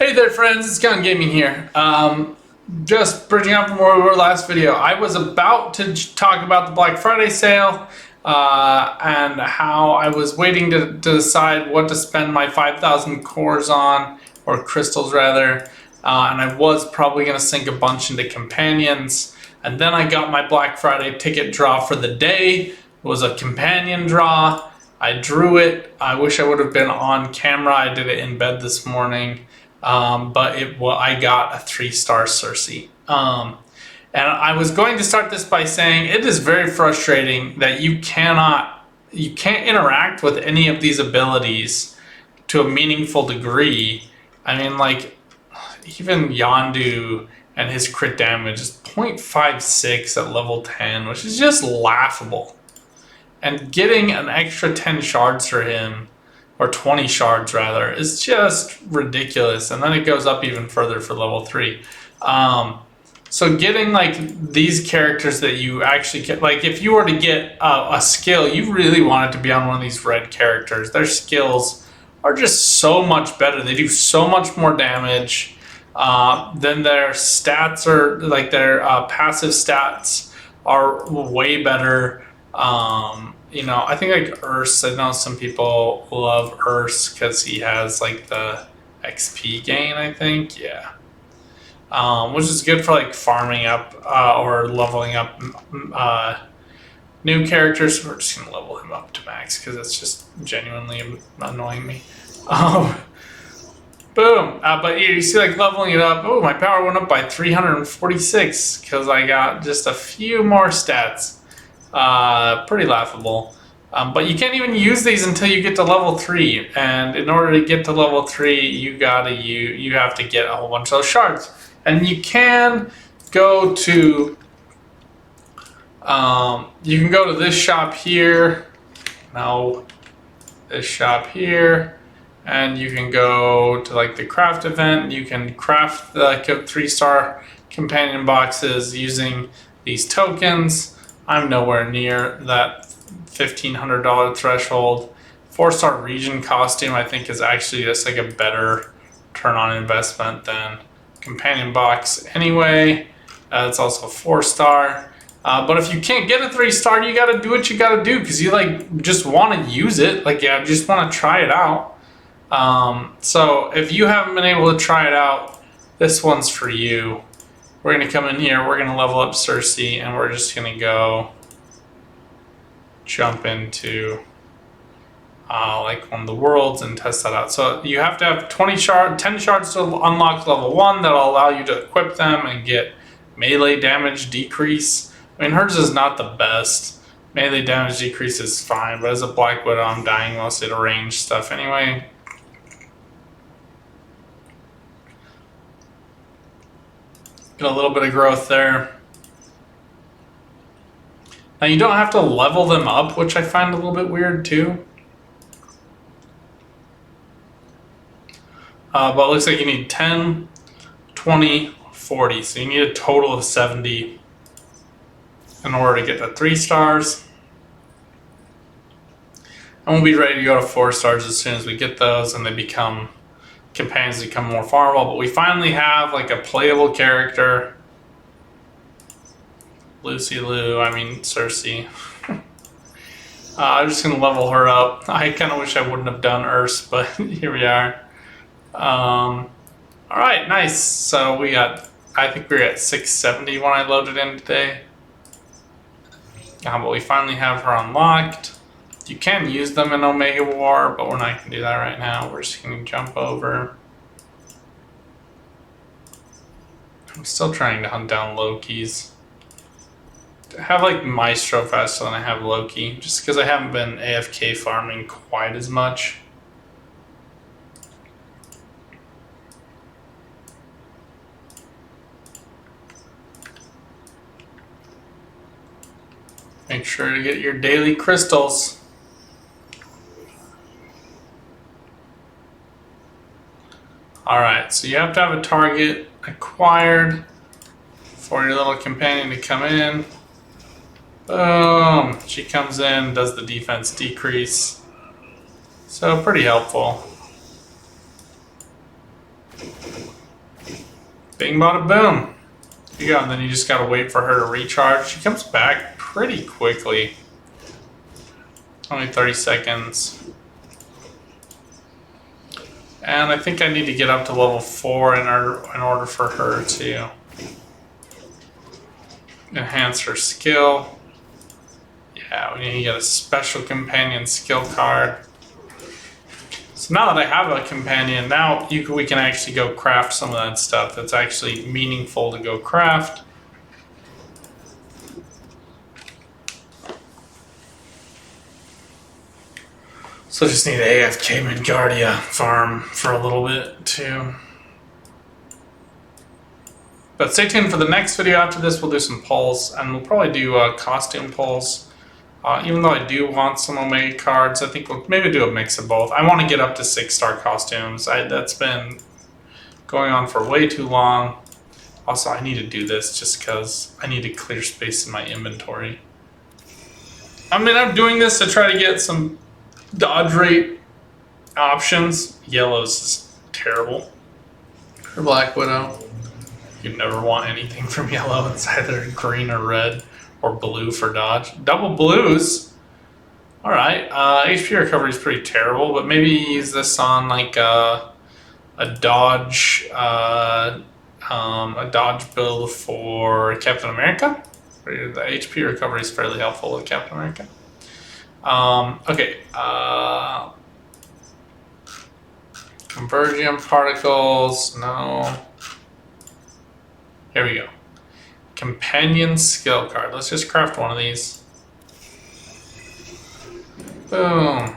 Hey there friends, it's Gun Gaming here. Just bridging up from where we were last video. I was about to talk about the Black Friday sale and how I was waiting to decide what to spend my 5,000 cores on, or crystals rather, and I was probably going to sink a bunch into companions. And then I got my Black Friday ticket draw for the day. It was a companion draw. I drew it. I wish I would have been on camera. I did it in bed this morning. But I got a 3-star Cersei. And I was going to start this by saying it is very frustrating that you can't interact with any of these abilities to a meaningful degree. I mean, like, even Yondu and his crit damage is 0.56 at level 10, which is just laughable. And getting an extra 10 shards for him, or 20 shards rather, is just ridiculous. And then it goes up even further for level 3. So getting like these characters that you actually get, like if you were to get a skill, you really want it to be on one of these red characters. Their skills are just so much better. They do so much more damage. Then their stats are, like their passive stats are way better. You know, I think like Urs, I know some people love Urs because he has like the XP gain, I think, yeah. Which is good for like farming up or leveling up new characters. We're just gonna level him up to max because it's just genuinely annoying me. Boom! But you see, like leveling it up. Oh, my power went up by 346 because I got just a few more stats. Pretty laughable. But you can't even use these until you get to level 3, and in order to get to level 3, you have to get a whole bunch of those shards. And you can go to this shop here. No, this shop here, and you can go to like the craft event. You can craft like 3-star companion boxes using these tokens. I'm nowhere near that $1,500 threshold. 4-star region costume, I think, is actually just like a better turn on investment than companion box anyway. It's also 4-star. But if you can't get a 3-star, you gotta do what you gotta do because you like just want to use it. Like, yeah, just want to try it out. So if you haven't been able to try it out, this one's for you. We're going to come in here, we're going to level up Cersei, and we're just going to go jump into like one of the worlds and test that out. So you have to have 10 shards to unlock level 1 that'll allow you to equip them and get melee damage decrease. I mean, hers is not the best. Melee damage decrease is fine, but as a Black Widow, I'm dying mostly to range stuff anyway. Get a little bit of growth there. Now you don't have to level them up, which I find a little bit weird too. But it looks like you need 10, 20, 40. So you need a total of 70 in order to get the 3 stars. And we'll be ready to go to 4 stars as soon as we get those and they become companions, become more farmable. But we finally have like a playable character. Cersei. I'm just gonna level her up. I kind of wish I wouldn't have done Urs, but here we are. Alright, nice. So I think we were at 670 when I loaded in today. But we finally have her unlocked. You can use them in Omega War, but we're not going to do that right now. We're just going to jump over. I'm still trying to hunt down Loki's. I have like Maestro faster than I have Loki, just because I haven't been AFK farming quite as much. Make sure to get your daily crystals. Alright, so you have to have a target acquired for your little companion to come in. Boom! She comes in, does the defense decrease. So pretty helpful. Bing, bada, boom. There you go, and then you just gotta wait for her to recharge. She comes back pretty quickly. Only 30 seconds. And I think I need to get up to level 4 in order for her to enhance her skill. Yeah, we need to get a special companion skill card. So now that I have a companion, now we can actually go craft some of that stuff that's actually meaningful to go craft. So just need an AFK Midgardia farm for a little bit too. But stay tuned for the next video. After this, we'll do some polls, and we'll probably do costume polls. Even though I do want some Omega cards, I think we'll maybe do a mix of both. I want to get up to 6-star costumes. That's been going on for way too long. Also, I need to do this just because I need to clear space in my inventory. I mean, I'm doing this to try to get some dodge rate options. Yellow's is terrible. For Black Widow, you never want anything from yellow. It's either green or red. Or blue for dodge. Double blues. Alright. HP recovery is pretty terrible, but maybe use this on like a dodge build for Captain America. The HP recovery is fairly helpful with Captain America. Okay. Convergium particles. No. Here we go. Companion skill card. Let's just craft one of these. Boom.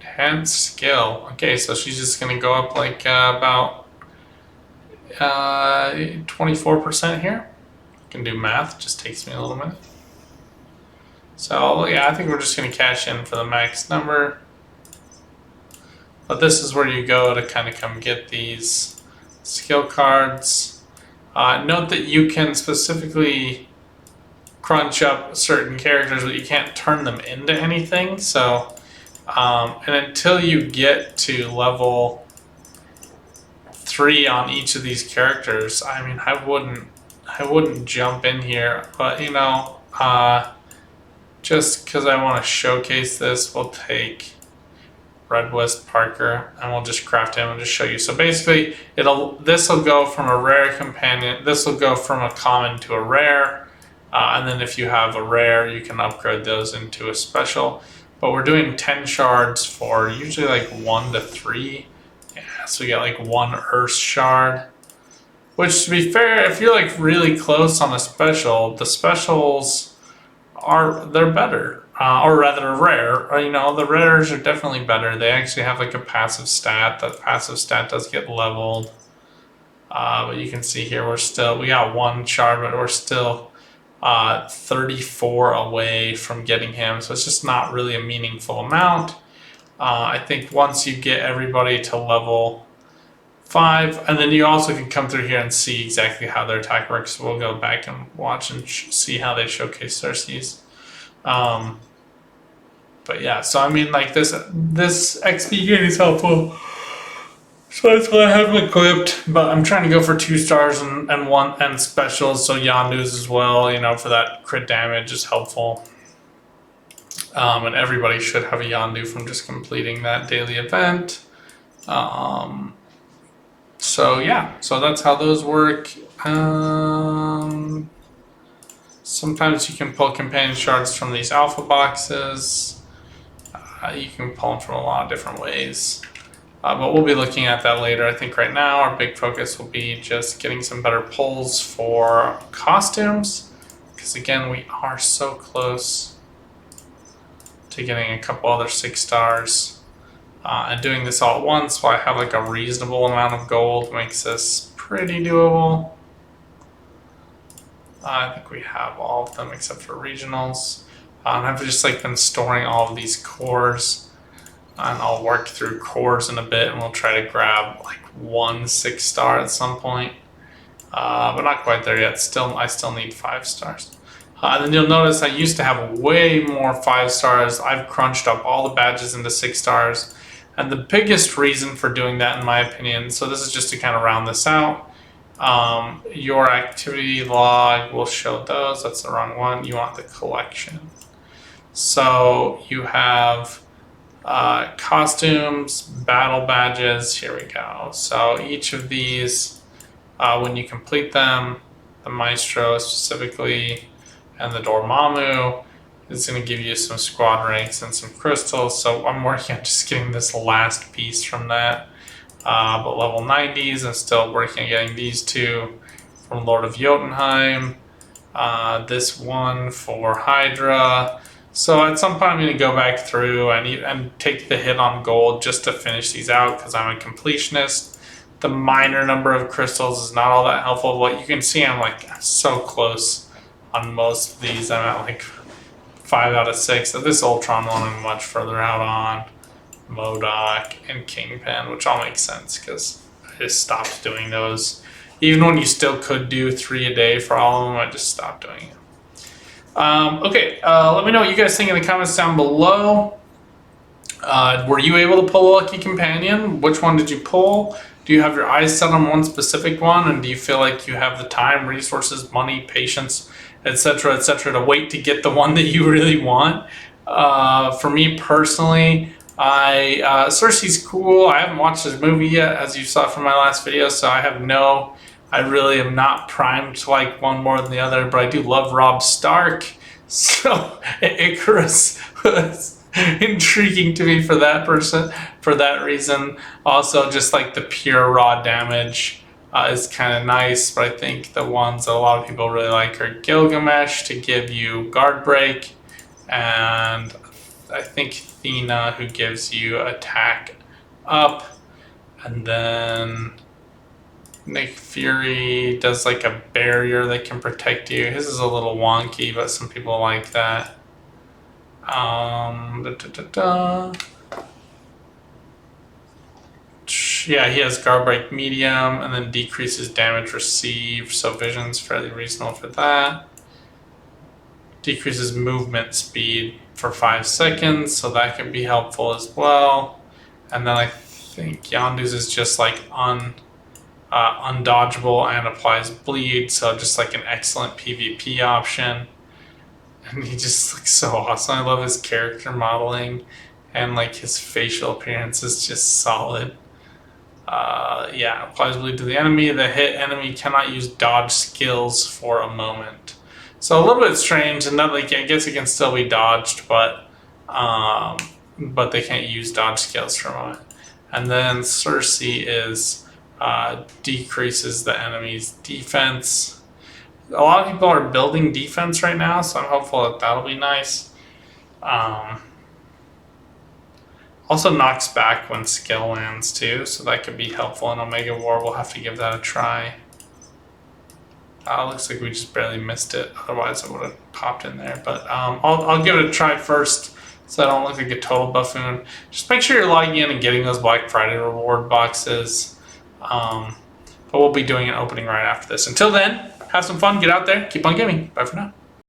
Enhanced skill. Okay, so she's just going to go up like about 24% here. I can do math. Just takes me a little minute. So yeah, I think we're just going to cash in for the max number. But this is where you go to kind of come get these skill cards. Note that you can specifically crunch up certain characters, but you can't turn them into anything. So, and until you get to level 3 on each of these characters, I mean, I wouldn't jump in here, but you know, just because I want to showcase this, we'll take Red West Parker and we'll just craft him and just show you. So basically, this will go from a rare companion. This will go from a common to a rare, and then if you have a rare, you can upgrade those into a special. But we're doing 10 shards for usually like 1 to 3. Yeah, so we get like 1 Earth shard. Which, to be fair, if you're like really close on a special, the specials they're better, or rather rare. Or, you know, the rares are definitely better. They actually have like a passive stat. That passive stat does get leveled. But you can see here we got 1 shard, but we're still 34 away from getting him. So it's just not really a meaningful amount. I think once you get everybody to level 5, and then you also can come through here and see exactly how their attack works. So we'll go back and watch and see how they showcase Cersei's. But yeah, so I mean, like this XP gain is helpful. So that's why I have him equipped. But I'm trying to go for 2 stars and specials. So Yondu's as well, you know, for that crit damage is helpful. And everybody should have a Yondu from just completing that daily event. So yeah, so that's how those work. Sometimes you can pull companion shards from these alpha boxes. You can pull them from a lot of different ways. But we'll be looking at that later. I think right now our big focus will be just getting some better pulls for costumes. Because again, we are so close to getting a couple other 6 stars. And doing this all at once while I have like a reasonable amount of gold makes this pretty doable. I think we have all of them except for regionals. I've just like been storing all of these cores, and I'll work through cores in a bit, and we'll try to grab like 1 6 star at some point. But not quite there yet. I still need 5 stars. And then you'll notice I used to have way more 5 stars. I've crunched up all the badges into 6 stars. And the biggest reason for doing that, in my opinion, so this is just to kind of round this out, your activity log will show those. That's the wrong one. You want the collection. So you have costumes, battle badges. Here we go. So each of these, when you complete them, the Maestro specifically and the Dormammu is going to give you some squad ranks and some crystals. So I'm working on just getting this last piece from that. But level 90s, I'm still working on getting these 2 from Lord of Jotunheim. This one for Hydra. So at some point I'm going to go back through and take the hit on gold just to finish these out because I'm a completionist. The minor number of crystals is not all that helpful. But you can see I'm like so close on most of these. I'm at like 5 out of 6. So this Ultron one I'm much further out on. MODOK and Kingpin, which all makes sense because I just stopped doing those. Even when you still could do 3 a day for all of them, I just stopped doing it. Okay, let me know what you guys think in the comments down below. Were you able to pull a Lucky Companion? Which one did you pull? Do you have your eyes set on one specific one? And do you feel like you have the time, resources, money, patience, etc., to wait to get the one that you really want? For me personally, Cersei's cool. I haven't watched this movie yet, as you saw from my last video, so I really am not primed to like one more than the other, but I do love Robb Stark, so Icarus was intriguing to me for that reason. Also, just like the pure raw damage is kind of nice, but I think the ones that a lot of people really like are Gilgamesh to give you guard break, and I think Athena, who gives you attack up, and then Nick Fury does like a barrier that can protect you. His is a little wonky, but some people like that. Yeah, he has guard break medium and then decreases damage received, so Vision's fairly reasonable for that. Decreases movement speed for 5 seconds, so that can be helpful as well. And then I think Yondu's is just like undodgeable and applies bleed, so just like an excellent PvP option. And he just looks so awesome. I love his character modeling, and like his facial appearance is just solid. Yeah, applies bleed to the enemy. The hit enemy cannot use dodge skills for a moment. So a little bit strange, and that like I guess it can still be dodged, but they can't use dodge skills for a moment. And then Cersei is decreases the enemy's defense. A lot of people are building defense right now, so I'm hopeful that that'll be nice. Also knocks back when skill lands too, so that could be helpful in Omega War. We'll have to give that a try. Looks like we just barely missed it. Otherwise, I would have popped in there. But I'll give it a try first, so I don't look like a total buffoon. Just make sure you're logging in and getting those Black Friday reward boxes. But we'll be doing an opening right after this. Until then, have some fun, get out there, keep on gaming. Bye for now.